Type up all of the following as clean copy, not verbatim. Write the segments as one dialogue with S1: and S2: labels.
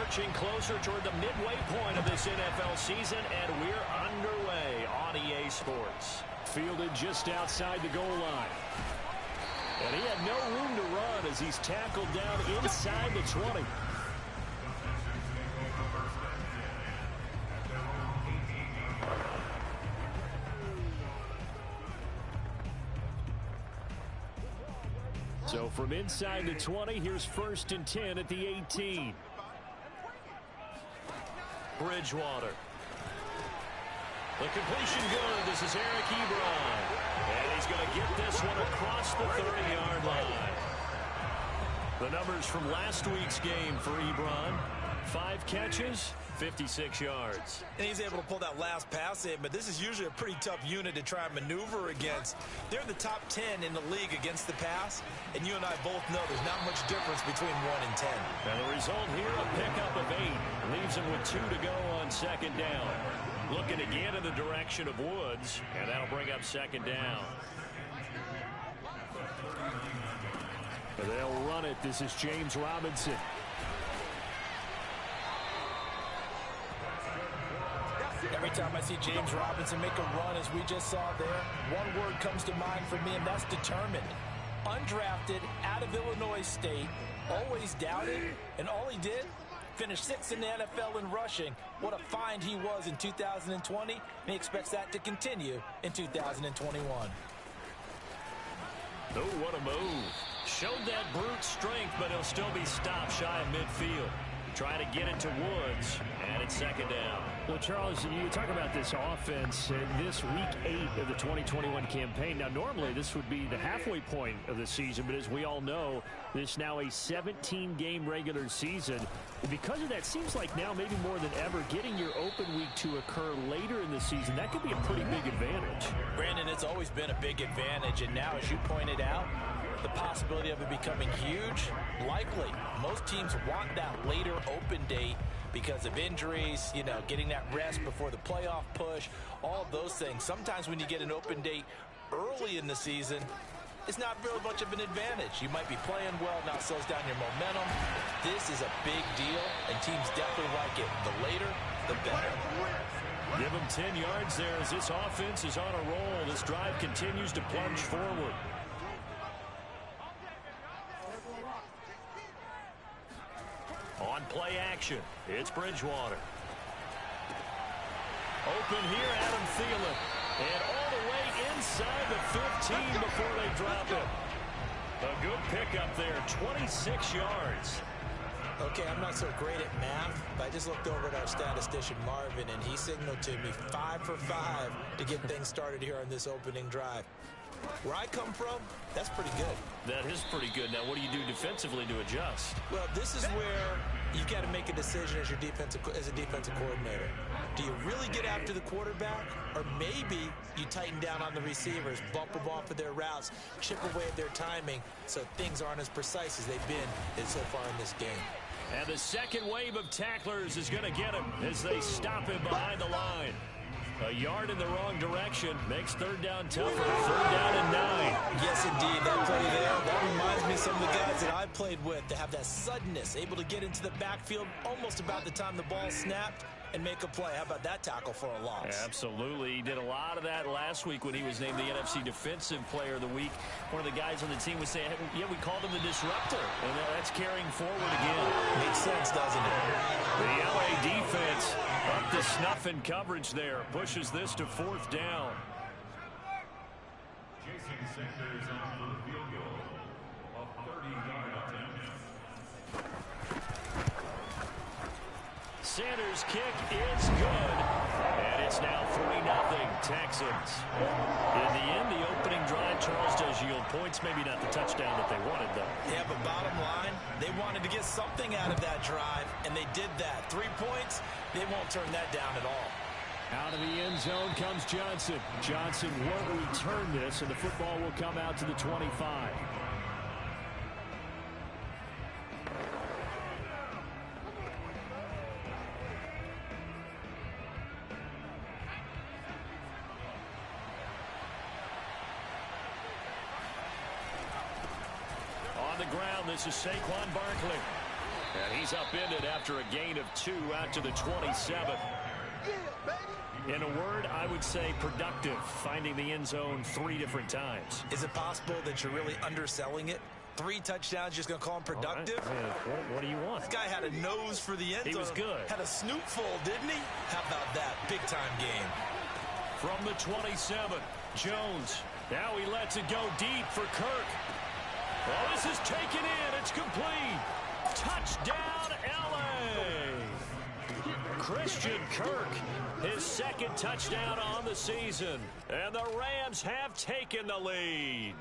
S1: marching closer toward the midway point of this NFL season, and we're underway on EA Sports.
S2: Fielded just outside the goal line. And he had no room to run as he's tackled down inside the 20. So from inside the 20, here's 1st and 10 at the 18.
S1: Bridgewater. The completion good. This is Eric Ebron. And he's going to get this one across the 30-yard line. The numbers from last week's game for Ebron. 5 catches, 56 yards.
S3: And he's able to pull that last pass in, but this is usually a pretty tough unit to try and maneuver against. They're in the top 10 in the league against the pass, and you and I both know there's not much difference between 1 and 10.
S1: And the result here, a pickup of 8. Leaves him with 2 to go on 2nd down. Looking again in the direction of Woods, and that'll bring up 2nd down.
S2: And they'll run it. This is James Robinson.
S3: Every time I see James Robinson make a run, as we just saw there, one word comes to mind for me, and that's determined. Undrafted, out of Illinois State, always doubted, and all he did, finished 6th in the NFL in rushing. What a find he was in 2020, and he expects that to continue in 2021.
S1: Oh, what a move. Showed that brute strength, but he'll still be stopped shy of midfield. Trying to get it to Woods, and it's 2nd down.
S2: Well, Charles, you talk about this offense this week 8 of the 2021 campaign. Now, normally this would be the halfway point of the season, but as we all know, this now a 17-game regular season. And because of that, seems like now maybe more than ever, getting your open week to occur later in the season, that could be a pretty big advantage.
S3: Brandon, it's always been a big advantage, and now, as you pointed out, the possibility of it becoming huge, likely. Most teams want that later open date because of injuries, you know, getting that rest before the playoff push, all of those things. Sometimes when you get an open date early in the season, it's not really much of an advantage. You might be playing well, now it slows down your momentum. This is a big deal, and teams definitely like it. The later, the better.
S1: Give him 10 yards there as this offense is on a roll. This drive continues to plunge forward. On play action, it's Bridgewater. Open here, Adam Thielen. And all the way inside the 15 before they drop it. A good pickup there, 26 yards.
S3: Okay, I'm not so great at math, but I just looked over at our statistician, Marvin, and he signaled to me 5 for 5 to get things started here on this opening drive. Where I come from, that's pretty good.
S1: That is pretty good. Now, what do you do defensively to adjust?
S3: Well, this is where you got to make a decision as a defensive coordinator. Do you really get after the quarterback, or maybe you tighten down on the receivers, bump them off of their routes, chip away at their timing, so things aren't as precise as they've been so far in this game.
S1: And the second wave of tacklers is going to get him as they stop him behind the line. A yard in the wrong direction makes 3rd down tougher. 3rd down and 9.
S3: Yes, indeed. That play there, that reminds me of some of the guys that I played with to have that suddenness, able to get into the backfield almost about the time the ball snapped and make a play. How about that tackle for a loss?
S1: Absolutely. He did a lot of that last week when he was named the NFC Defensive Player of the Week. One of the guys on the team was saying, yeah, we called him the disruptor. And that's carrying forward again.
S3: Makes sense, doesn't it?
S1: The LA defense up to snuff in coverage there. Pushes this to 4th down.
S4: Jason Sanders on for the field goal of 30-yard attempt.
S1: Sanders' kick is good. And it's now 3-0 Texans. In the end, the opening drive, Charles, does yield points. Maybe not the touchdown that they wanted, though.
S3: Yeah, but bottom line, they wanted to get something out of that drive, and they did that. 3 points, they won't turn that down at all.
S2: Out of the end zone comes Johnson. Johnson won't return this, and the football will come out to the 25.
S1: On the ground, this is Saquon Barkley.
S2: And he's upended after a gain of 2 out to the 27. In a word, I would say productive, finding the end zone 3 different times.
S3: Is it possible that you're really underselling it? 3 touchdowns, just going to call him productive?
S2: Right. What do you want?
S3: This guy had a nose for the end zone.
S2: He was good.
S3: Had a snootful, didn't he? How about that? Big-time game.
S1: From the 27, Jones. Now he lets it go deep for Kirk. Oh, this is taken in. It's complete. Touchdown, L.A. Christian Kirk, his 2nd touchdown on the season. And the Rams have taken the lead.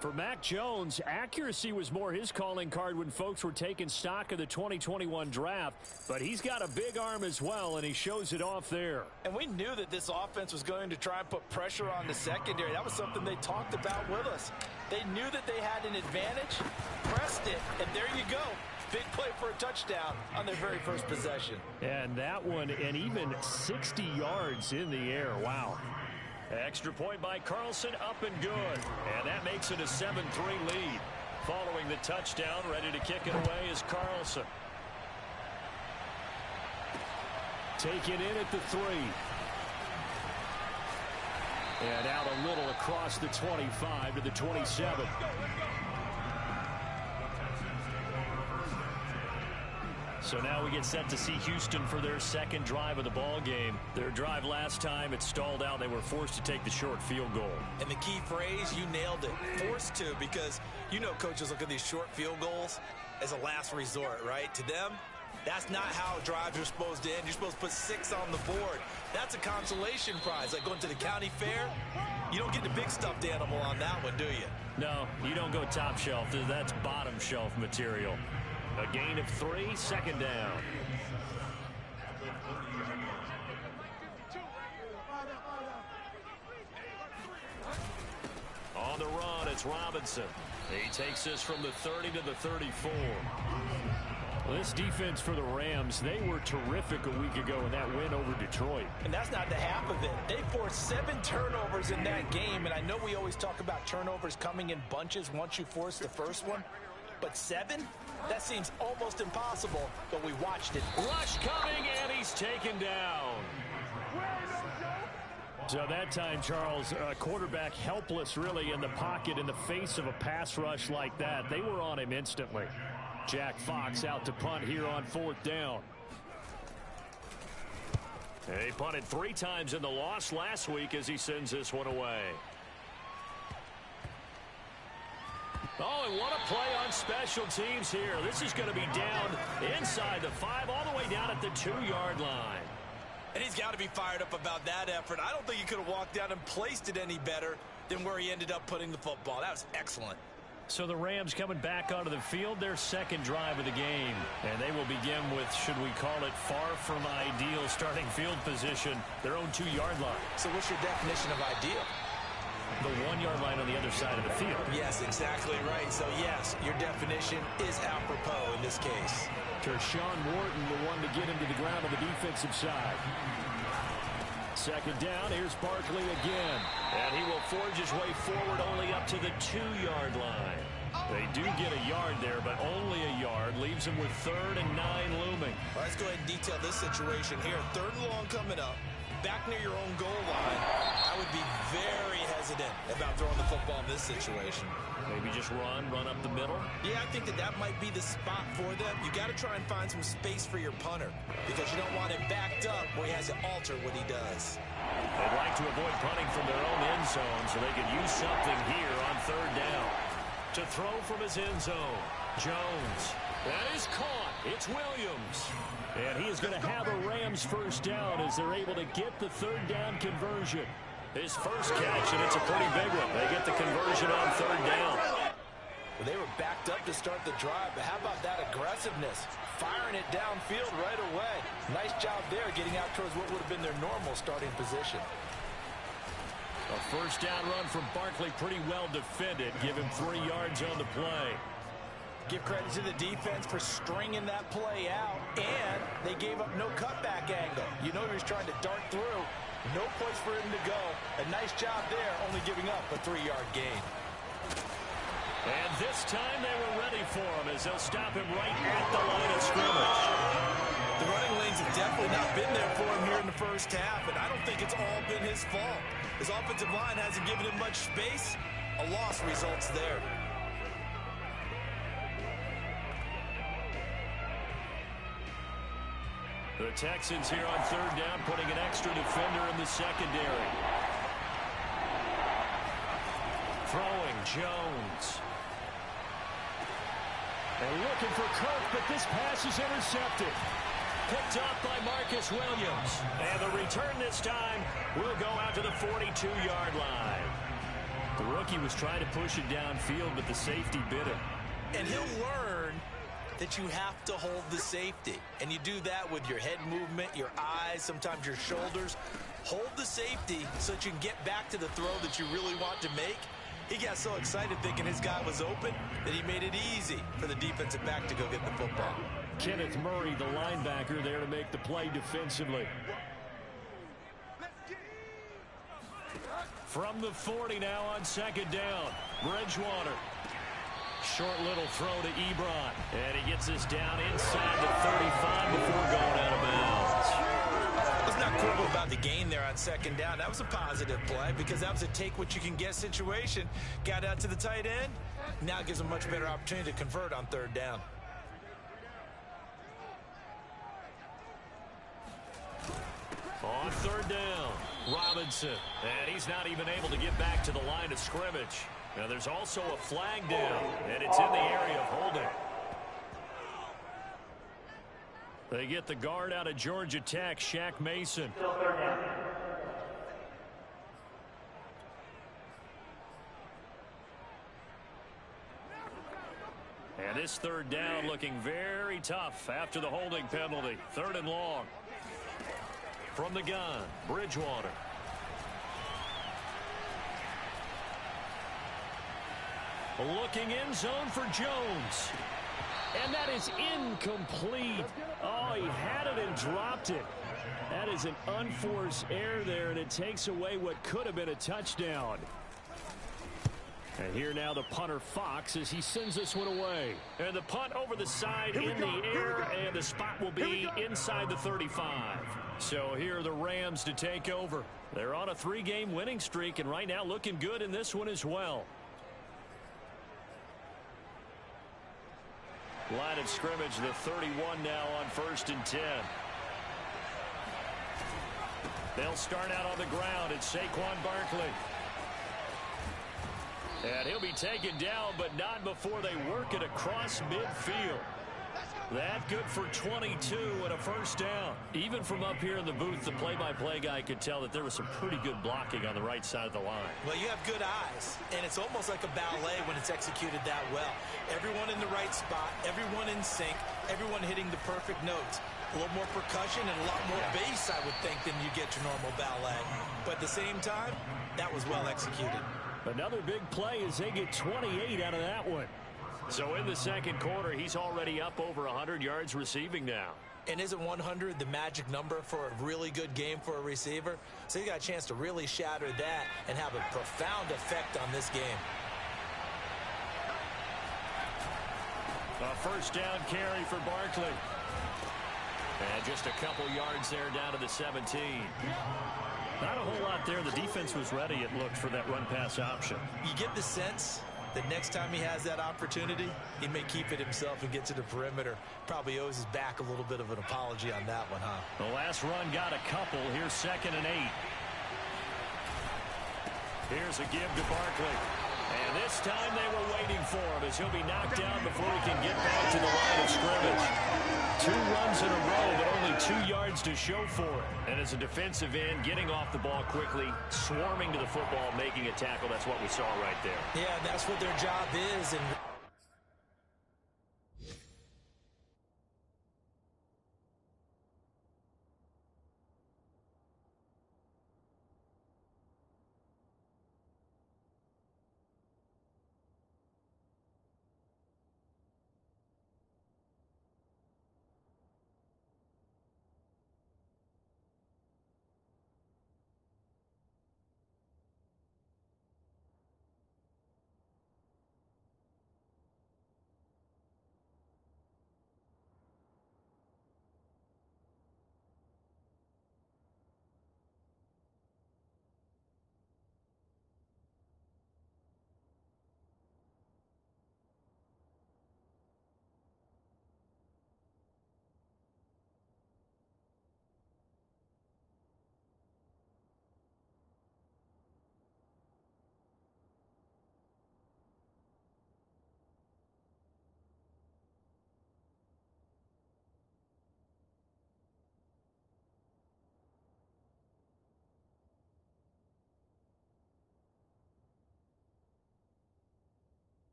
S2: For Mac Jones, accuracy was more his calling card when folks were taking stock of the 2021 draft. But he's got a big arm as well, and he shows it off there.
S3: And we knew that this offense was going to try and put pressure on the secondary. That was something they talked about with us. They knew that they had an advantage, pressed it, and there you go. Big play for a touchdown on their very first possession.
S2: And that one, and even 60 yards in the air. Wow.
S1: Extra point by Carlson, up and good. And that makes it a 7-3 lead. Following the touchdown, ready to kick it away is Carlson.
S2: Take it in at the 3. And out a little across the 25 to the 27. So now we get set to see Houston for their 2nd drive of the ball game. Their drive last time, it stalled out. They were forced to take the short field goal.
S3: And the key phrase, you nailed it. Forced to, because you know coaches look at these short field goals as a last resort, right? To them, that's not how drives are supposed to end. You're supposed to put 6 on the board. That's a consolation prize. Like going to the county fair, you don't get the big stuffed animal on that one, do you?
S2: No, you don't go top shelf. That's bottom shelf material.
S1: A gain of 3, 2nd down. On the run, it's Robinson. He takes this from the 30 to the 34.
S2: Well, this defense for the Rams, they were terrific a week ago in that win over Detroit.
S3: And that's not the half of it. They forced 7 turnovers in that game, and I know we always talk about turnovers coming in bunches once you force the first one, but 7? That seems almost impossible, but we watched it.
S1: Rush coming, and he's taken down.
S2: So that time, Charles, quarterback helpless really in the pocket in the face of a pass rush like that. They were on him instantly. Jack Fox out to punt here on 4th down.
S1: He punted 3 times in the loss last week as he sends this one away. Oh, and what a play on special teams here. This is going to be down inside the 5, all the way down at the 2-yard line.
S3: And he's got to be fired up about that effort. I don't think he could have walked down and placed it any better than where he ended up putting the football. That was excellent.
S2: So the Rams coming back onto the field, their 2nd drive of the game. And they will begin with, should we call it, far from ideal starting field position, their own 2-yard line.
S3: So what's your definition of ideal?
S2: The 1-yard line on the other side of the field.
S3: Yes, exactly right. So, yes, your definition is apropos in this case.
S2: Tershawn Wharton, the one to get him to the ground on the defensive side. 2nd down, here's Barkley again.
S1: And he will forge his way forward only up to the 2-yard line. They do get a yard there, but only a yard. Leaves him with 3rd and 9 looming.
S3: All right, let's go ahead and detail this situation here. 3rd and long coming up. Back near your own goal line. I would be very hesitant about throwing the football in this situation.
S1: Maybe just run up the middle.
S3: Yeah, I think that might be the spot for them. You got to try and find some space for your punter because you don't want him backed up where he has to alter what he does.
S1: They'd like to avoid punting from their own end zone so they could use something here on 3rd down. To throw from his end zone, Jones. That is caught. It's Williams.
S2: And he is going to have a Rams 1st down as they're able to get the 3rd down conversion.
S1: His first catch, and it's a pretty big one. They get the conversion on 3rd down.
S3: Well, they were backed up to start the drive, but how about that aggressiveness? Firing it downfield right away. Nice job there getting out towards what would have been their normal starting position.
S1: A 1st down run from Barkley, pretty well defended. Give him 3 yards on the play.
S3: Give credit to the defense for stringing that play out, and they gave up no cutback angle. You know he was trying to dart through. No place for him to go. A nice job there, only giving up a 3-yard gain.
S2: And this time they were ready for him as they'll stop him right at the line of scrimmage.
S3: The running lanes have definitely not been there for him here in the first half, and I don't think it's all been his fault. His offensive line hasn't given him much space. A loss results there.
S2: The Texans here on third down, putting an extra defender in the secondary. Throwing Jones. And looking for Kirk, but this pass is intercepted. Picked up by Marcus Williams. And the return this time will go out to the 42-yard line. The rookie was trying to push it downfield, but the safety bit him.
S3: And he'll learn that you have to hold the safety. And you do that with your head movement, your eyes, sometimes your shoulders. Hold the safety so that you can get back to the throw that you really want to make. He got so excited thinking his guy was open that he made it easy for the defensive back to go get the football.
S2: Kenneth Murray, the linebacker, there to make the play defensively. From the 40 now on second down. Bridgewater. Short little throw to Ebron. And he gets this down inside the 35 before going out of bounds.
S3: Let's not quibble about the gain there on second down. That was a positive play because that was a take-what-you-can-get situation. Got out to the tight end. Now gives him a much better opportunity to convert on third down.
S2: On third down, Robinson. And he's not even able to get back to the line of scrimmage. Now there's also a flag down, and it's in the area of holding. They get the guard out of Georgia Tech, Shaq Mason. And this third down looking very tough after the holding penalty. Third and long. From the gun, Bridgewater. Looking in zone for Jones. And that is incomplete. Oh, he had it and dropped it. That is an unforced error there, and it takes away what could have been a touchdown. And here now the punter Fox as he sends this one away. And the punt over the side in the air, and the spot will be inside the 35. So here are the Rams to take over. They're on a 3-game winning streak, and right now looking good in this one as well. Line of scrimmage, the 31 now on 1st and 10. They'll start out on the ground. It's Saquon Barkley. And he'll be taken down, but not before they work it across midfield. That good for 22 and a first down. Even from up here in the booth, the play-by-play guy could tell that there was some pretty good blocking on the right side of the line.
S3: Well, you have good eyes, and it's almost like a ballet when it's executed that well. Everyone in the right spot, everyone in sync, everyone hitting the perfect notes. A little more percussion and a lot more bass, I would think, than you get your normal ballet. But at the same time, that was well executed.
S2: Another big play as they get 28 out of that one. So in the second quarter, he's already up over 100 yards receiving now.
S3: And isn't 100 the magic number for a really good game for a receiver? So he got a chance to really shatter that and have a profound effect on this game.
S2: A first down carry for Barkley. And just a couple yards there down to the 17. Not a whole lot there. The defense was ready, it looked, for that run-pass option.
S3: You get the sense that next time he has that opportunity, he may keep it himself and get to the perimeter. Probably owes his back a little bit of an apology on that one, huh?
S2: The last run got a couple. Here's 2nd and 8. Here's a give to Barkley. And this time they were waiting for him as he'll be knocked down before he can get back to the line of scrimmage. 2 runs in a row, but only 2 yards to show for it. And as a defensive end, getting off the ball quickly, swarming to the football, making a tackle, that's what we saw right there.
S3: Yeah, that's what their job is. And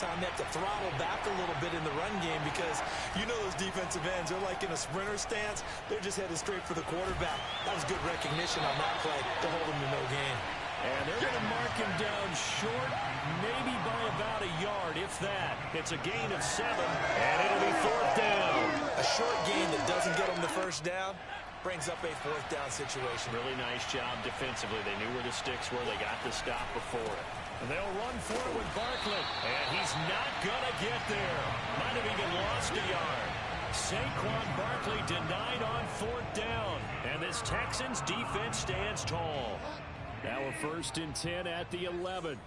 S3: time they have to throttle back a little bit in the run game because you know those defensive ends, they're like in a sprinter stance. They're just headed straight for the quarterback. That was good recognition on that play to hold him to no gain.
S2: And they're going to mark him down short, maybe by about a yard, if that. It's a gain of 7, and it'll be 4th down.
S3: A short gain that doesn't get them the first down brings up a 4th down situation.
S2: Really nice job defensively. They knew where the sticks were. They got the stop before it. And they'll run for it with Barkley. And he's not going to get there. Might have even lost a yard. Saquon Barkley denied on 4th down. And this Texans defense stands tall. Now a 1st and 10 at the 11.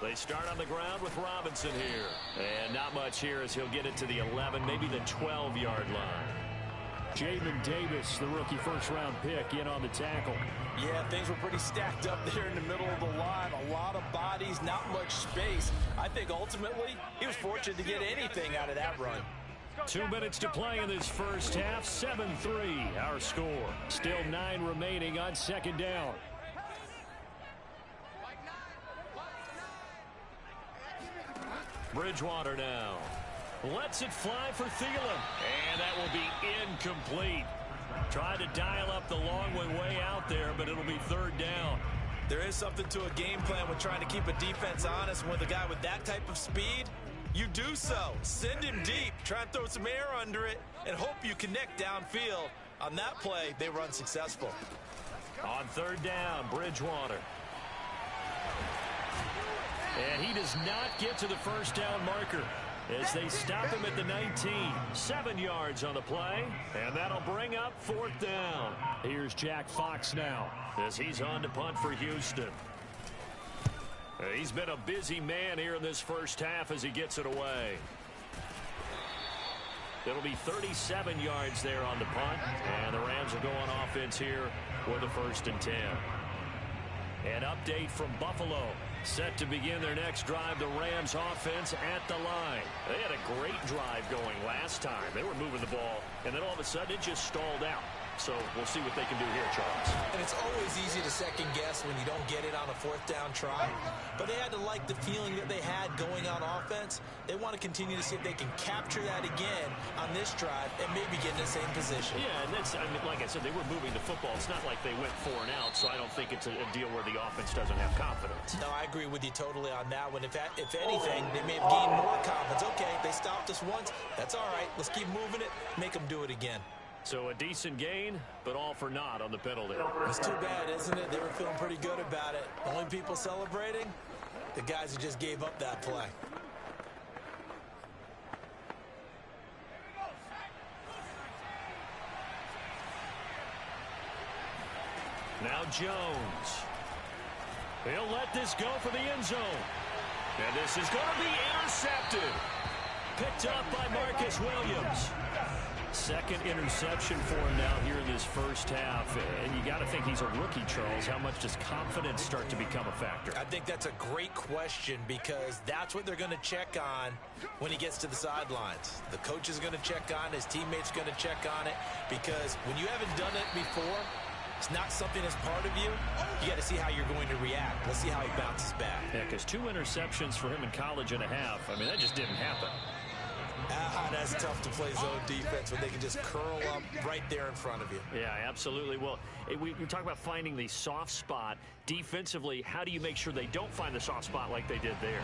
S2: They start on the ground with Robinson here. And not much here as he'll get it to the 11, maybe the 12-yard line. Jamin Davis, the rookie first-round pick, in on the tackle.
S3: Yeah, things were pretty stacked up there in the middle of the line. A lot of bodies, not much space. I think ultimately he was fortunate to get anything out of that run.
S2: 2 minutes to play in this first half. 7-3 our score. Still 9 remaining on 2nd down. Bridgewater now. Lets it fly for Thielen. And that will be incomplete. Tried to dial up the long way out there, but it'll be 3rd down.
S3: There is something to a game plan with trying to keep a defense honest. With a guy with that type of speed, you do so. Send him deep. Try and throw some air under it and hope you connect downfield. On that play, they were unsuccessful.
S2: On 3rd down, Bridgewater. And he does not get to the 1st down marker as they stop him at the 19. 7 yards on the play, and that'll bring up 4th down. Here's Jack Fox now as he's on to punt for Houston. He's been a busy man here in this first half as he gets it away. It'll be 37 yards there on the punt, and the Rams will go on offense here with a 1st and 10. An update from Buffalo. Set to begin their next drive, the Rams offense at the line. They had a great drive going last time. They were moving the ball, and then all of a sudden it just stalled out. So we'll see what they can do here, Charles.
S3: And it's always easy to second guess when you don't get it on a 4th down try. But they had to like the feeling that they had going on offense. They want to continue to see if they can capture that again on this drive and maybe get in the same position.
S2: Yeah, and that's, I mean, like I said, they were moving the football. It's not like they went 4 and out, so I don't think it's a deal where the offense doesn't have confidence.
S3: No, I agree with you totally on that one. If anything, they may have gained more confidence. Okay, they stopped us once. That's all right. Let's keep moving it. Make them do it again.
S2: So a decent gain, but all for naught on the penalty.
S3: It's too bad, isn't it? They were feeling pretty good about it. Only people celebrating, the guys who just gave up that play.
S2: Now Jones. He'll let this go for the end zone. And this is going to be intercepted. Picked up by Marcus Williams. 2nd interception for him now here in this first half. And you got to think he's a rookie, Charles. How much does confidence start to become a factor?
S3: I think that's a great question because that's what they're going to check on when he gets to the sidelines. The coach is going to check on, his teammates are going to check on it, because when you haven't done it before, it's not something that's part of you. You got to see how you're going to react. Let's see how he bounces back.
S2: Yeah, because 2 interceptions for him in college and a half. I mean, that just didn't happen.
S3: That's tough to play zone defense when they can just curl up right there in front of you.
S2: Yeah, absolutely. Well, we talk about finding the soft spot. Defensively, how do you make sure they don't find the soft spot like they did there?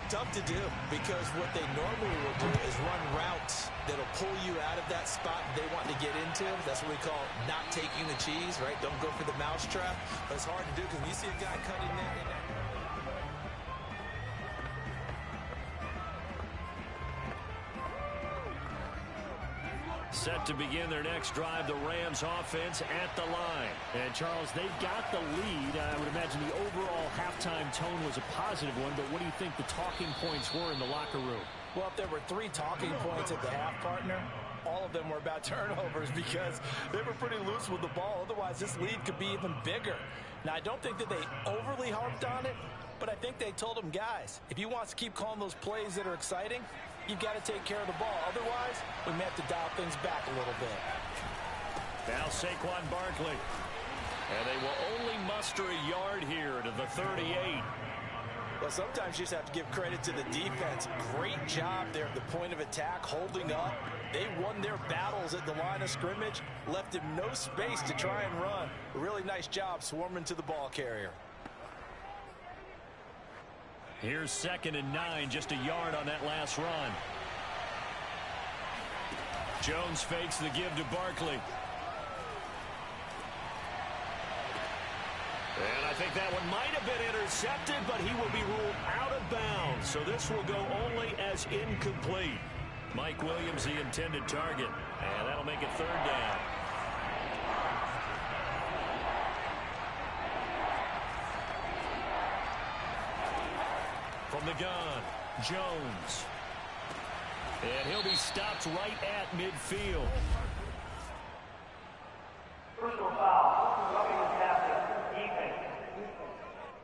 S3: Tough to do, because what they normally will do is run routes that'll pull you out of that spot they want to get into. That's what we call not taking the cheese, right? Don't go for the mousetrap. But it's hard to do because when you see a guy cutting that in that.
S2: Set to begin their next drive, the Rams offense at the line. And, Charles, they've got the lead. I would imagine the overall halftime tone was a positive one, but what do you think the talking points were in the locker room?
S5: Well, if there were 3 talking points at the half, partner, all of them were about turnovers because they were pretty loose with the ball. Otherwise, this lead could be even bigger. Now, I don't think that they overly harped on it, but I think they told them, guys, if you want to keep calling those plays that are exciting, you've got to take care of the ball. Otherwise, we may have to dial things back a little bit.
S2: Now Saquon Barkley. And they will only muster a yard here to the 38.
S5: Well, sometimes you just have to give credit to the defense. Great job there at the point of attack, holding up. They won their battles at the line of scrimmage, left him no space to try and run. A really nice job swarming to the ball carrier.
S2: Here's 2nd and 9, just a yard on that last run. Jones fakes the give to Barkley. And I think that one might have been intercepted, but he will be ruled out of bounds. So this will go only as incomplete. Mike Williams, the intended target. And that'll make it 3rd down. From the gun, Jones. And he'll be stopped right at midfield.
S6: Personal foul. Roughing the tackle. Defense.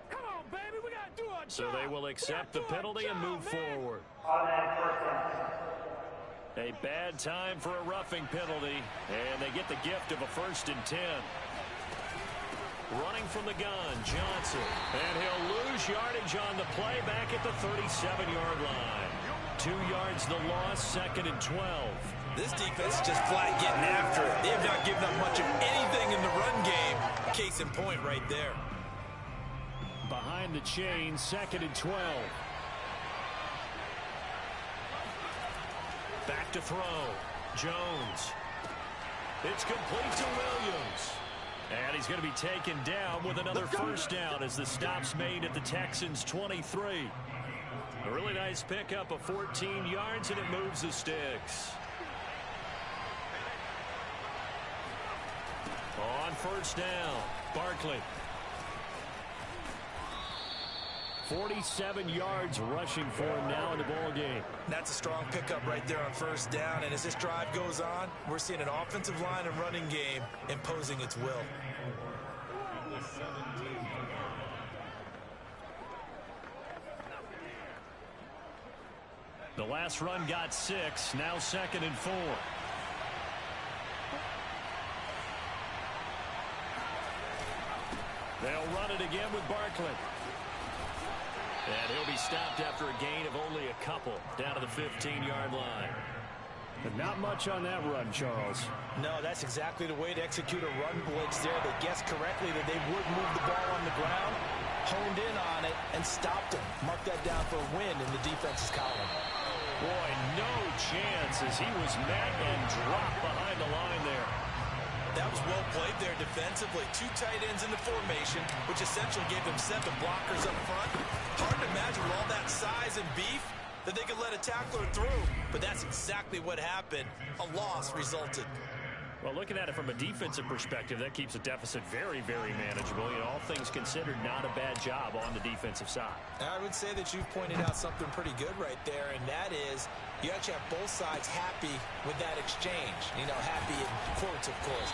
S5: Come on, baby, we got to do our job.
S2: So they will accept the penalty and move forward.
S6: Automatic first down.
S2: A bad time for a roughing penalty, and they get the gift of a 1st and 10. Running from the gun, Johnson. And he'll lose yardage on the play back at the 37-yard line. 2 yards the loss, 2nd and 12.
S5: This defense is just flat getting after it. They have not given up much of anything in the run game. Case in point right there.
S2: Behind the chain, 2nd and 12. Back to throw. Jones. It's complete to Williams. And he's going to be taken down with another 1st down as the stop's made at the Texans' 23. A really nice pickup of 14 yards, and it moves the sticks. On 1st down, Barkley. 47 yards rushing for him now in the ball game.
S5: That's a strong pickup right there on 1st down. And as this drive goes on, we're seeing an offensive line and running game imposing its will.
S2: The last run got 6. Now 2nd and 4. They'll run it again with Barkley. And he'll be stopped after a gain of only a couple down to the 15-yard line. But not much on that run, Charles.
S5: No, that's exactly the way to execute a run blitz there. They guessed correctly that they would move the ball on the ground, honed in on it, and stopped him. Mark that down for a win in the defense's column.
S2: Boy, no chance as he was met and dropped behind the line there.
S5: That was well played there defensively. 2 tight ends in the formation, which essentially gave them 7 blockers up front. Hard to imagine with all that size and beef that they could let a tackler through. But that's exactly what happened. A loss resulted.
S2: Well, looking at it from a defensive perspective, that keeps the deficit very, very manageable. You know, all things considered, not a bad job on the defensive side.
S5: I would say that you've pointed out something pretty good right there, and that is you actually have both sides happy with that exchange. You know, happy in quotes, of course.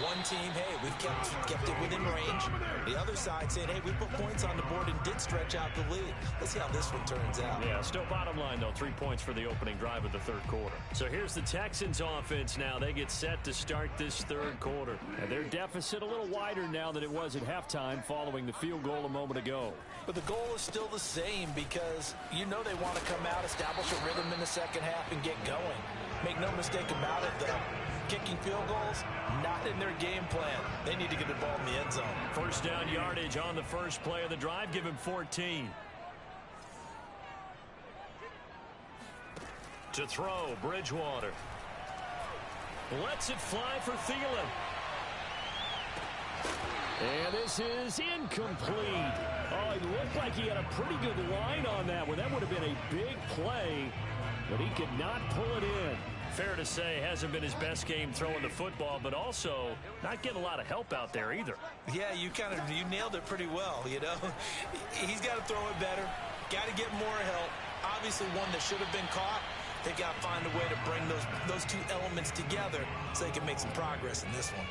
S5: One team, hey, we've kept it within range. The other side saying, hey, we put points on the board and did stretch out the lead. Let's see how this one turns out.
S2: Yeah, still bottom line, though, 3 points for the opening drive of the 3rd quarter. So here's the Texans offense now. They get set to start this 3rd quarter. And their deficit a little wider now than it was at halftime following the field goal a moment ago.
S5: But the goal is still the same because you know they want to come out, establish a rhythm in the 2nd half, and get going. Make no mistake about it, though. Kicking field goals, not in their game plan. They need to get the ball in the end zone.
S2: 1st down yardage on the first play of the drive. Give him 14. To throw, Bridgewater. Lets it fly for Thielen. And this is incomplete. Oh, it looked like he had a pretty good line on that one. That would have been a big play, but he could not pull it in. Fair to say, hasn't been his best game throwing the football, but also not getting a lot of help out there either.
S5: Yeah, you nailed it pretty well, you know. He's got to throw it better. Got to get more help. Obviously one that should have been caught. They got to find a way to bring those 2 elements together so they can make some progress in this one.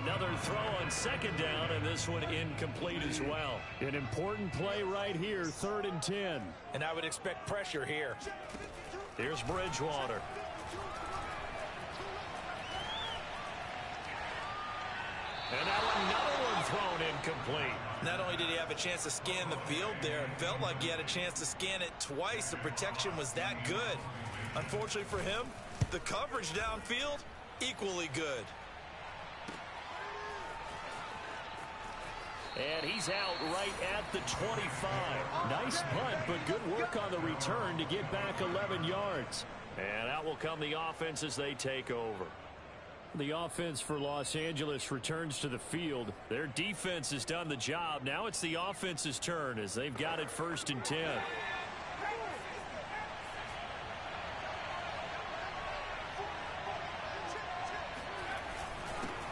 S2: Another throw on 2nd down, and this one incomplete as well. An important play right here, 3rd and 10.
S5: And I would expect pressure here.
S2: Here's
S1: And now another one thrown incomplete.
S5: Not only did he have a chance to scan the field there, it felt like he had a chance to scan it twice. The protection was that good. Unfortunately for him, the coverage downfield, equally good.
S2: And he's out right at the 25. Nice punt, but good work on the return to get back 11 yards.
S1: And out will come the offense as they take over.
S2: The offense for Los Angeles returns to the field. Their defense has done the job. Now it's the offense's turn as they've got it 1st and 10.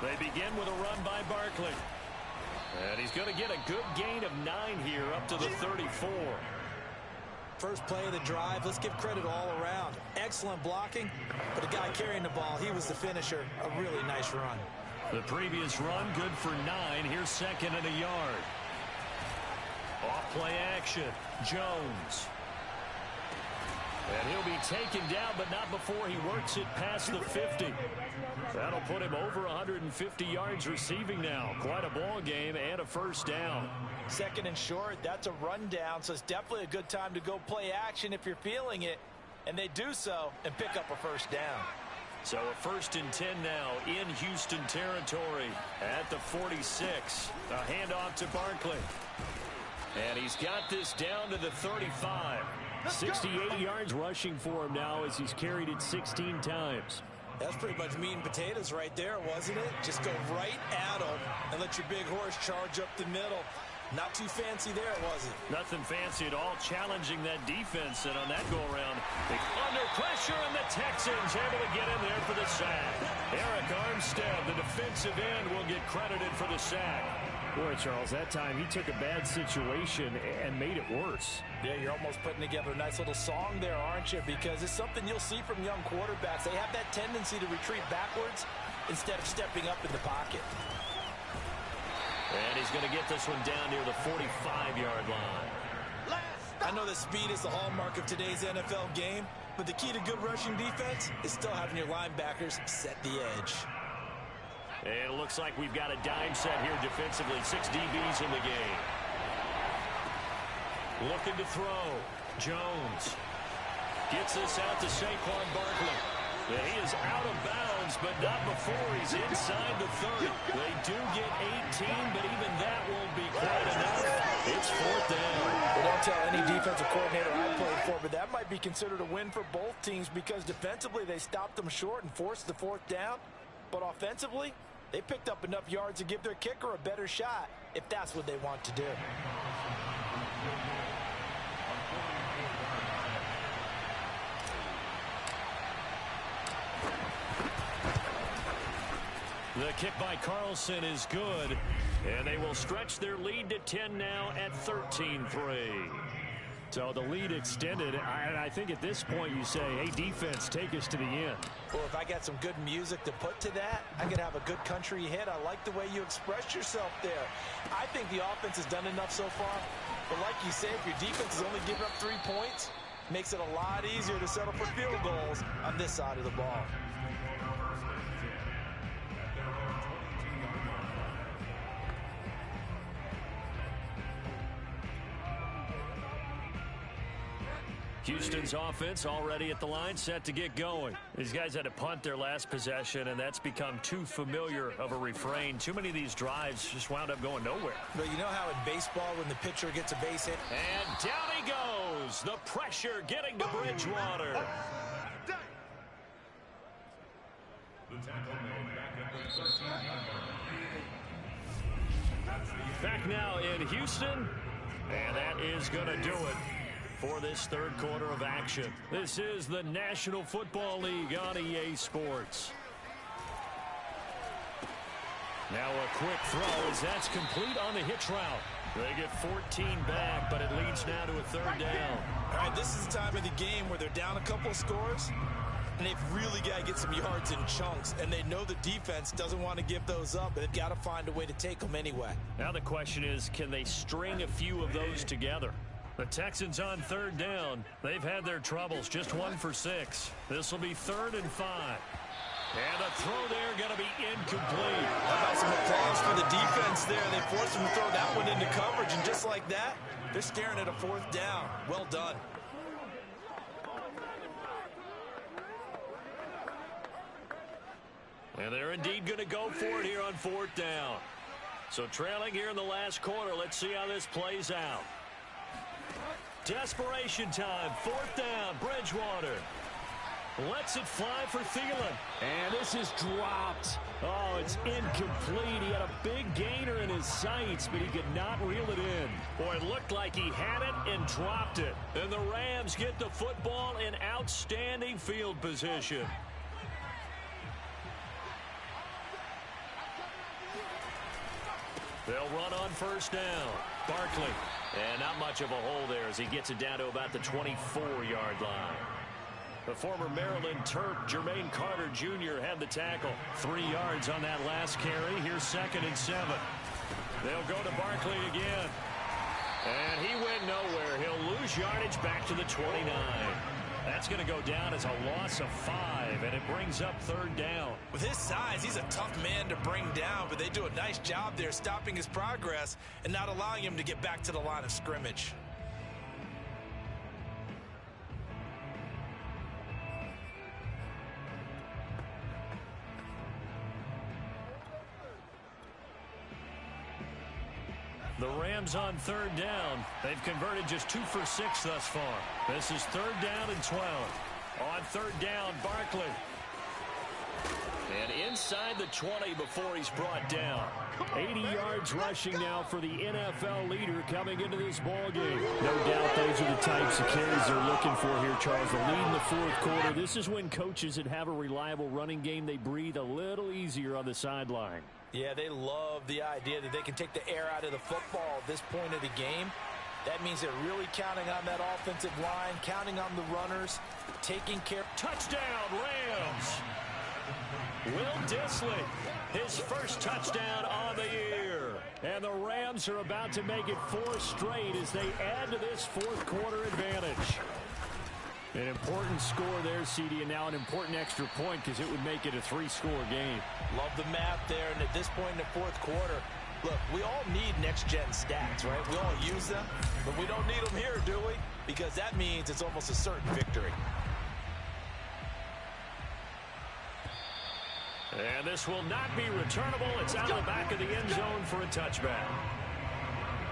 S2: They begin with a run by Barkley. And he's going to get a good gain of 9 here up to the 34.
S5: First play of the drive, let's give credit all around. Excellent blocking, but the guy carrying the ball, he was the finisher. A really nice run.
S2: The previous run, good for 9. Here's 2nd and a yard. Off play action, Jones. And he'll be taken down, but not before he works it past the 50. That'll put him over 150 yards receiving now. Quite a ball game and a 1st down.
S5: 2nd and short, that's a rundown, so it's definitely a good time to go play action if you're feeling it. And they do so and pick up a 1st down.
S2: So a 1st and 10 now in Houston territory at the 46. A handoff to Barkley. And he's got this down to the 35. 68 yards rushing for him now as he's carried it 16 times.
S5: That's pretty much meat and potatoes right there, wasn't it? Just go right at him and let your big horse charge up the middle. Not too fancy there, was it?
S2: Nothing fancy at all, challenging that defense. And on that go-around, under pressure, and the Texans able to get in there for the sack. Eric Armstead, the defensive end, will get credited for the sack. Boy, Charles, that time he took a bad situation and made it worse.
S5: Yeah, you're almost putting together a nice little song there, aren't you? Because it's something you'll see from young quarterbacks. They have that tendency to retreat backwards instead of stepping up in the pocket.
S2: And he's going to get this one down near the 45-yard line.
S5: I know that speed is the hallmark of today's NFL game, but the key to good rushing defense is still having your linebackers set the edge.
S2: And it looks like we've got a dime set here defensively. 6 DBs in the game. Looking to throw. Jones gets this out to Saquon Barkley. And he is out of bounds, but not before he's inside the 30. They do get 18, but even that won't be quite enough. It's 4th down.
S5: Well, don't tell any defensive coordinator I played for, but that might be considered a win for both teams because defensively they stopped them short and forced the 4th down. But offensively, they picked up enough yards to give their kicker a better shot if that's what they want to do.
S2: The kick by Carlson is good, and they will stretch their lead to 10 now at 13-3. So the lead extended, and I think at this point you say, hey, defense, take us to the end.
S5: Well, if I got some good music to put to that, I could have a good country hit. I like the way you expressed yourself there. I think the offense has done enough so far. But like you say, if your defense is only giving up 3 points, makes it a lot easier to settle for field goals on this side of the ball.
S2: Houston's offense already at the line, set to get going. These guys had to punt their last possession, and that's become too familiar of a refrain. Too many of these drives just wound up going nowhere.
S5: But you know how in baseball when the pitcher gets a base hit?
S2: And down he goes. The pressure getting to Bridgewater.
S4: The tackle made back at the 13-yard line.
S2: Back now in Houston, and that is going to do it for this 3rd quarter of action. This is the National Football League on EA Sports. Now a quick throw as that's complete on the hitch route. They get 14 back, but it leads now to a 3rd down.
S5: All right, this is the time of the game where they're down a couple of scores, and they've really got to get some yards in chunks, and they know the defense doesn't want to give those up, but they've got to find a way to take them anyway.
S2: Now the question is, can they string a few of those together? The Texans on 3rd down. They've had their troubles, just 1 for 6. This will be 3rd and 5. And the throw there going to be incomplete.
S5: How about some applause for the defense there? They forced him to throw that one into coverage, and just like that, they're staring at a 4th down. Well done.
S1: And they're indeed going to go for it here on 4th down. So trailing here in the last quarter. Let's see how this plays out. Desperation time. 4th down. Bridgewater lets it fly for Thielen.
S2: And this is dropped. Oh, it's incomplete. He had a big gainer in his sights, but he could not reel it in.
S1: Boy, it looked like he had it and dropped it. And the Rams get the football in outstanding field position. They'll run on 1st down. Barkley. And not much of a hole there as he gets it down to about the 24-yard line. The former Maryland Terp, Jermaine Carter Jr. had the tackle. 3 yards on that last carry. Here's 2nd and 7. They'll go to Barkley again. And he went nowhere. He'll lose yardage back to the 29. That's going to go down as a loss of 5, and it brings up 3rd down.
S5: With his size, he's a tough man to bring down, but they do a nice job there stopping his progress and not allowing him to get back to the line of scrimmage.
S1: The Rams on 3rd down. They've converted just 2 for 6 thus far. This is 3rd down and 12. On 3rd down, Barkley. And inside the 20 before he's brought down.
S2: 80 yards rushing now for the NFL leader coming into this ball game. No doubt those are the types of carries they're looking for here, Charles. The lead in the 4th quarter. This is when coaches that have a reliable running game, they breathe a little easier on the sideline.
S5: Yeah, they love the idea that they can take the air out of the football at this point of the game. That means they're really counting on that offensive line, counting on the runners, taking care.
S1: Touchdown, Rams. Will Dissly, his first touchdown on the year.
S2: And the Rams are about to make it 4 straight as they add to this 4th quarter advantage. An important score there, CD, and now an important extra point because it would make it a 3-score game.
S5: Love the math there, and at this point in the 4th quarter, look, we all need next-gen stats, right? We all use them, but we don't need them here, do we? Because that means it's almost a certain victory.
S1: And this will not be returnable. It's out of the back of the end zone for a touchback.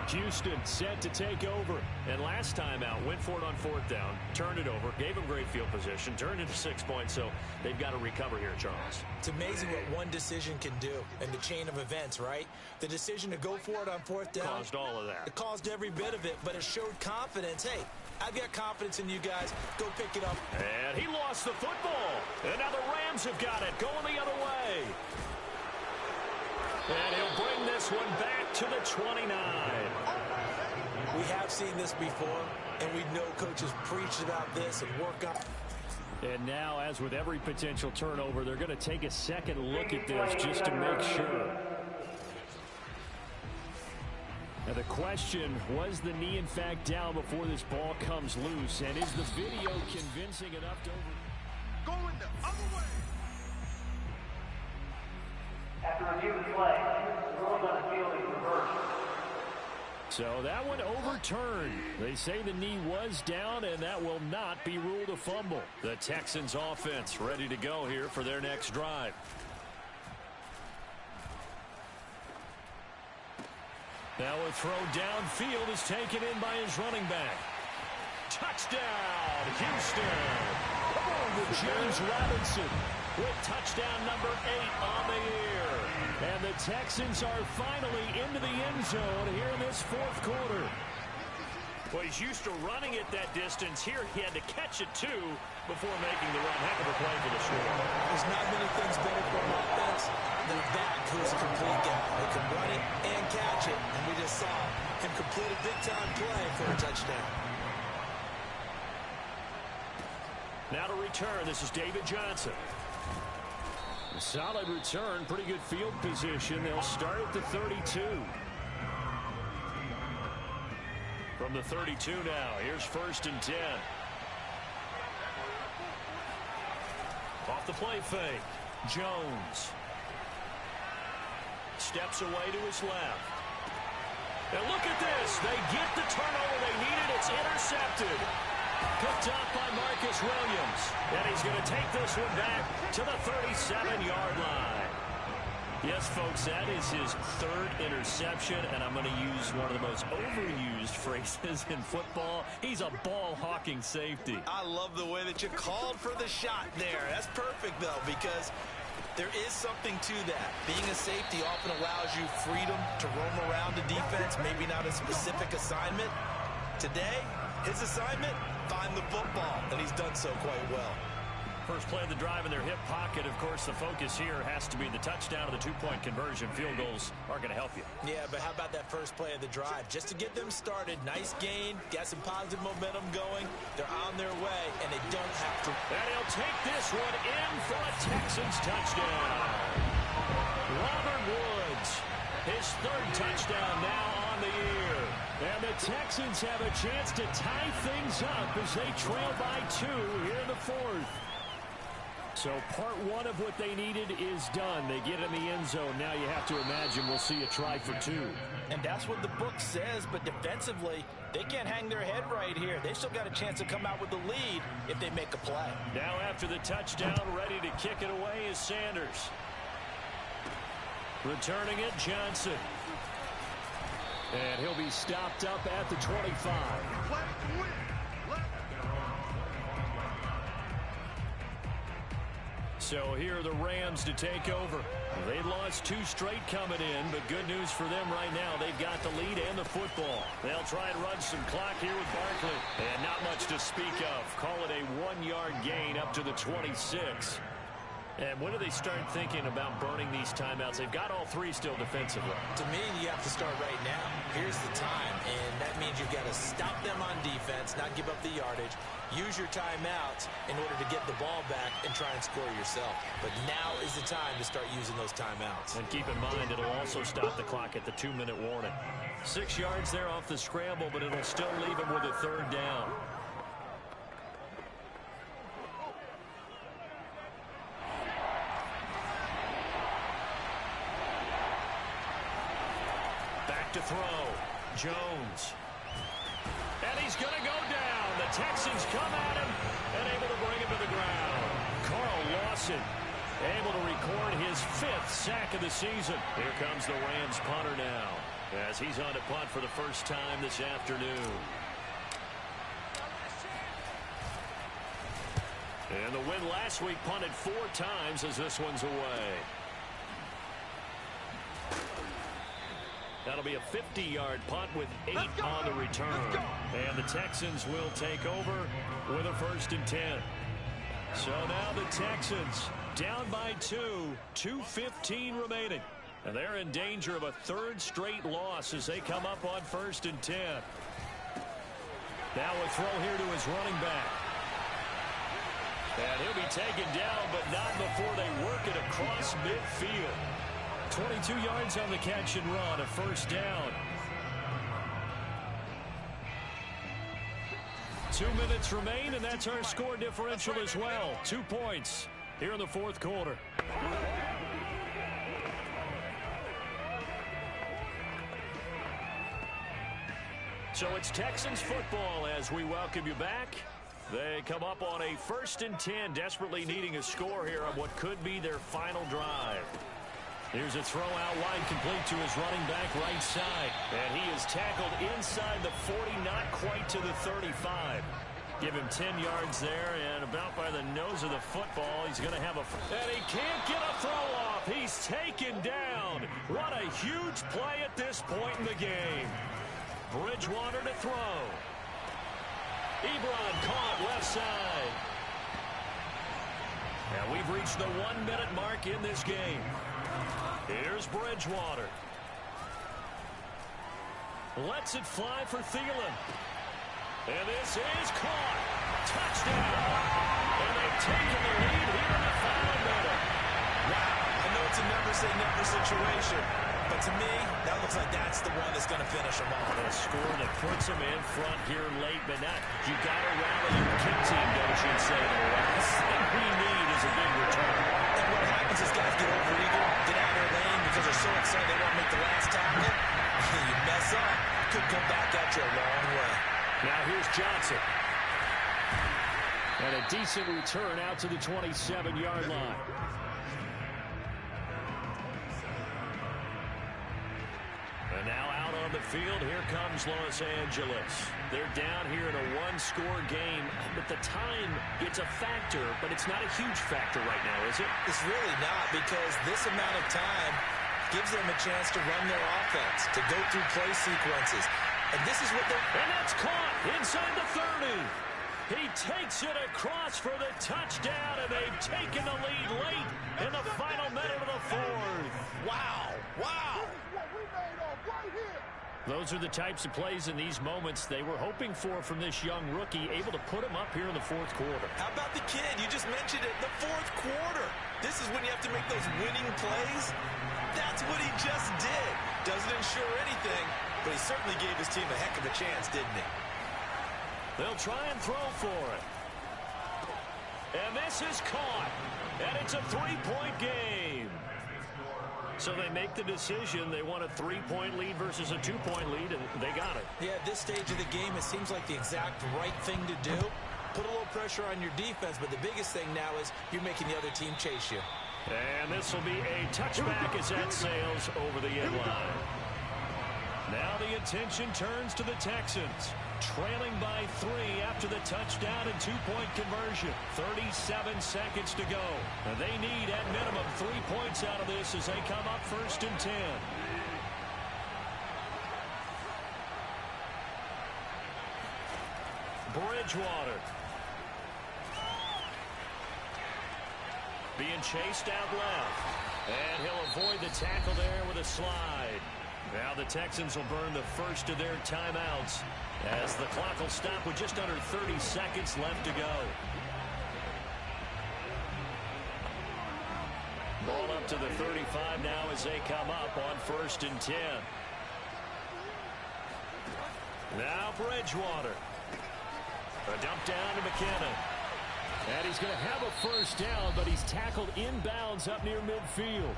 S2: Houston set to take over.
S1: And last time out, went for it on 4th down, turned it over, gave them great field position, turned it to 6 points, so they've got to recover here, Charles.
S5: It's amazing what one decision can do in the chain of events, right? The decision to go for it on 4th down.
S1: Caused all of that.
S5: It caused every bit of it, but it showed confidence. Hey, I've got confidence in you guys. Go pick it up.
S1: And he lost the football. And now the Rams have got it, going the other way. And he'll bring this one back to the 29.
S5: We have seen this before, and we know coaches preach about this and work on.
S2: And now, as with every potential turnover, they're going to take a second look at this just to make sure. Now the question, was the knee in fact down before this ball comes loose? And is the video convincing enough to
S7: Going the other way.
S6: After review of the play, the ruling on the field is reversed.
S2: So that one overturned. They say the knee was down, and that will not be ruled a fumble.
S1: The Texans offense ready to go here for their next drive. Now a throw downfield is taken in by his running back. Touchdown, Houston. Oh,
S2: James Robinson
S1: with touchdown number 8 on the year.
S2: And the Texans are finally into the end zone here in this 4th quarter.
S1: Well, he's used to running it that distance. Here he had to catch it, too, before making the run. Heck of a play for the score.
S5: There's not many things better for an offense than that who's a complete guy. They can run it and catch it. And we just saw him complete a big-time play for a touchdown.
S1: Now to return, this is David Johnson.
S2: A solid return, pretty good field position. They'll start at the 32.
S1: From the 32 now, here's 1st and 10. Off the play fake.
S2: Jones steps away to his left. And look at this. They get the turnover they needed. It's intercepted. Picked up by Marcus Williams. And he's going to take this one back to the 37-yard line. Yes, folks, that is his third interception, and I'm going to use one of the most overused phrases in football. He's a ball-hawking safety.
S5: I love the way that you called for the shot there. That's perfect, though, because there is something to that. Being a safety often allows you freedom to roam around the defense, maybe not a specific assignment. Today, his assignment, find the football, and he's done so quite well.
S2: First play of the drive in their hip pocket. Of course, the focus here has to be the touchdown of the two-point conversion. Field goals are going to help you.
S5: Yeah, but how about that first play of the drive? Just to get them started, nice gain, got some positive momentum going. They're on their way, and they don't have to.
S2: And he'll take this one in for a Texans touchdown. Robert Woods, his third touchdown now on the year. And the Texans have a chance to tie things up as they trail by 2 here in the fourth. So part one of what they needed is done. They get in the end zone. Now you have to imagine we'll see a try for 2.
S5: And that's what the book says, but defensively, they can't hang their head right here. They've still got a chance to come out with the lead if they make a play.
S2: Now after the touchdown, ready to kick it away is Sanders. Returning it, Johnson. And he'll be stopped up at the 25. So here are the Rams to take over. They lost 2 straight coming in, but good news for them right now. They've got the lead and the football. They'll try and run some clock here with Barkley. And not much to speak of. Call it a 1-yard gain up to the 26. And when do they start thinking about burning these timeouts? They've got all 3 still defensively.
S5: To me, you have to start right now. Here's the time, and that means you've got to stop them on defense, not give up the yardage. Use your timeouts in order to get the ball back and try and score yourself. But now is the time to start using those timeouts.
S2: And keep in mind, it'll also stop the clock at the 2-minute warning. 6 yards there off the scramble, but it'll still leave him with a 3rd down. To throw. Jones. And he's going to go down. The Texans come at him and able to bring him to the ground. Carl Lawson able to record his 5th sack of the season. Here comes the Rams punter now as he's on to punt for the first time this afternoon. And the win last week punted 4 times as this one's away. That'll be a 50-yard punt with 8 on the return. And the Texans will take over with a 1st and 10. So now the Texans down by 2, 2:15 remaining. And they're in danger of a 3rd straight loss as they come up on 1st and 10. Now a throw here to his running back. And he'll be taken down, but not before they work it across midfield. 22 yards on the catch and run, a 1st down. 2 minutes remain, and that's our score differential as well. 2 points here in the 4th quarter. So it's Texans football as we welcome you back. They come up on a 1st and 10, desperately needing a score here on what could be their final drive. Here's a throw out wide, complete to his running back right side. And he is tackled inside the 40, not quite to the 35. Give him 10 yards there, and about by the nose of the football, he's going to have a... And he can't get a throw off. He's taken down. What a huge play at this point in the game. Bridgewater to throw. Ebron caught left side. And we've reached the 1-minute mark in this game. Here's Bridgewater. Lets it fly for Thielen. And this is caught. Touchdown. And they've taken the lead here in the final minute.
S5: Wow, I know it's a never-say-never situation, but to me, that looks like that's the one that's going to finish them off.
S2: A score that puts them in front here late, but not. You got to rally your kick team, don't you, say. The last thing we need is a big return.
S5: And what happens Once these guys get over-eager, get out of their lane because they're so excited they want to make the last tackle, you mess up. Could come back at you a long way.
S2: Now here's Johnson. And a decent return out to the 27-yard line. And now out on the field, here comes Los Angeles. They're down here in a one-score game, but the time, it's a factor, but it's not a huge factor right now, is it?
S5: It's really not, because this amount of time gives them a chance to run their offense, to go through play sequences. And this is what they're...
S2: And that's caught inside the 30. He takes it across for the touchdown, and they've taken the lead late in the final minute of the fourth.
S5: Wow, wow.
S2: Those are the types of plays in these moments they were hoping for from this young rookie, able to put him up here in the fourth quarter.
S5: How about the kid? You just mentioned it, the fourth quarter. This is when you have to make those winning plays. That's what he just did. Doesn't ensure anything, but he certainly gave his team a heck of a chance, didn't he?
S2: They'll try and throw for it. And this is caught. And it's a three-point game. So they make the decision. They want a three-point lead versus a two-point lead, and they got it.
S5: Yeah, at this stage of the game, it seems like the exact right thing to do. Put a little pressure on your defense, but the biggest thing now is you're making the other team chase you.
S2: And this will be a touchback as that sails over the end line. Now the attention turns to the Texans, trailing by 3 after the touchdown and two-point conversion. 37 seconds to go. And they need, at minimum, 3 points out of this as they come up 1st and 10. Bridgewater. Being chased out left. And he'll avoid the tackle there with a slide. Now the Texans will burn the first of their timeouts as the clock will stop with just under 30 seconds left to go. Ball up to the 35 now as they come up on 1st and 10. Now Bridgewater. A dump down to McKinnon. And he's going to have a first down, but he's tackled inbounds up near midfield.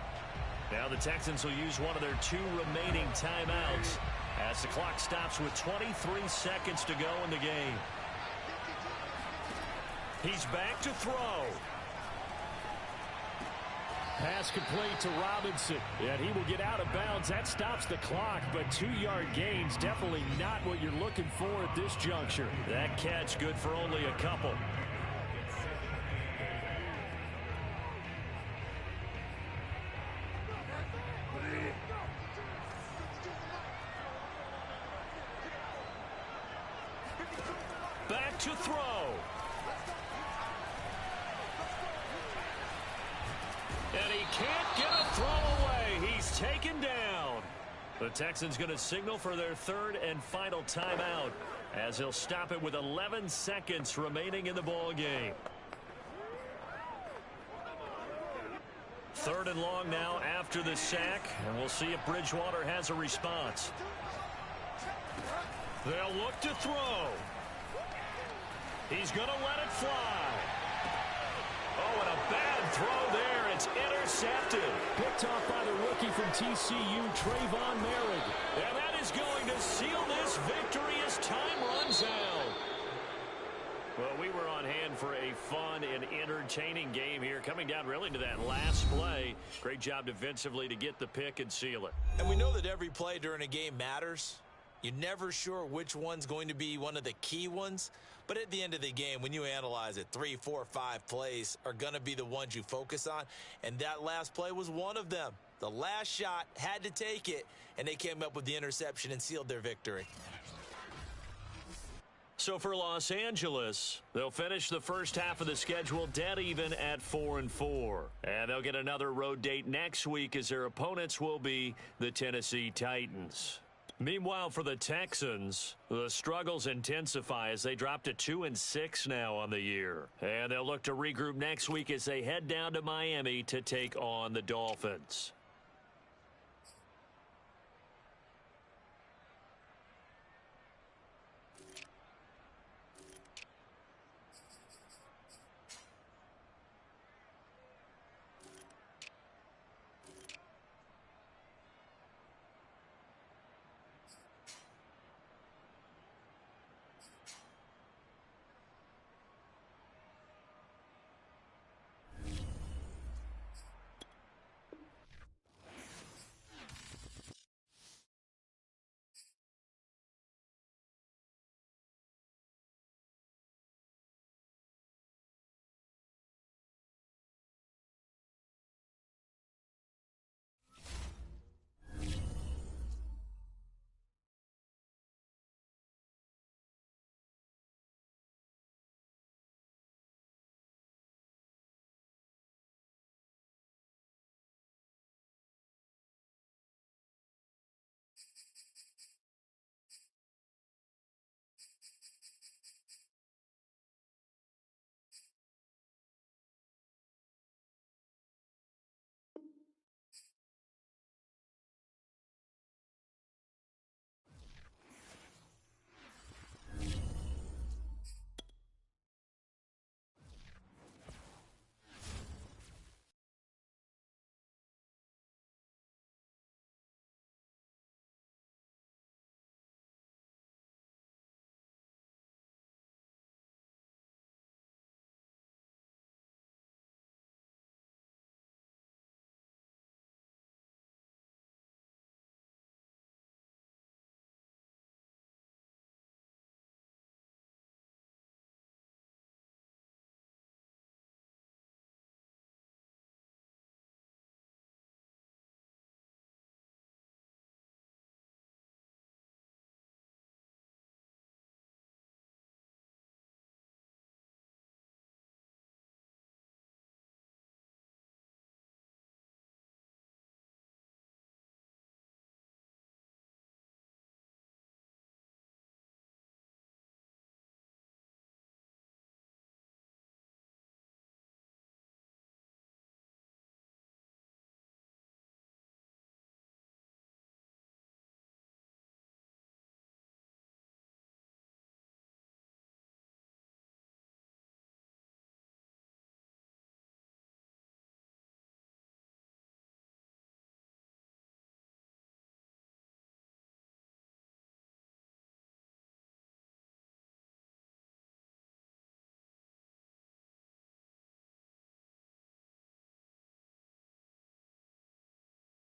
S2: Now the Texans will use one of their 2 remaining timeouts as the clock stops with 23 seconds to go in the game. He's back to throw. Pass complete to Robinson, and he will get out of bounds. That stops the clock, but 2-yard gains definitely not what you're looking for at this juncture. That catch good for only a couple. Back to throw. And he can't get a throw away. He's taken down. The Texans going to signal for their 3rd and final timeout as he'll stop it with 11 seconds remaining in the ball game. 3rd and long now after the sack, and we'll see if Bridgewater has a response. They'll look to throw. He's going to let it fly. Oh, and a bad throw there. It's intercepted. Picked off by the rookie from TCU, Trayvon Merrick. And that is going to seal this victory as time runs out. Well, we were on hand for a fun and entertaining game here, coming down really to that last play. Great job defensively to get the pick and seal it.
S5: And we know that every play during a game matters. You're never sure which one's going to be one of the key ones. But at the end of the game, when you analyze it, 3, 4, 5 plays are going to be the ones you focus on. And that last play was one of them. The last shot had to take it, and they came up with the interception and sealed their victory.
S2: So for Los Angeles, they'll finish the first half of the schedule dead even at 4-4. And they'll get another road date next week as their opponents will be the Tennessee Titans. Meanwhile, for the Texans, the struggles intensify as they drop to 2-6 now on the year. And they'll look to regroup next week as they head down to Miami to take on the Dolphins.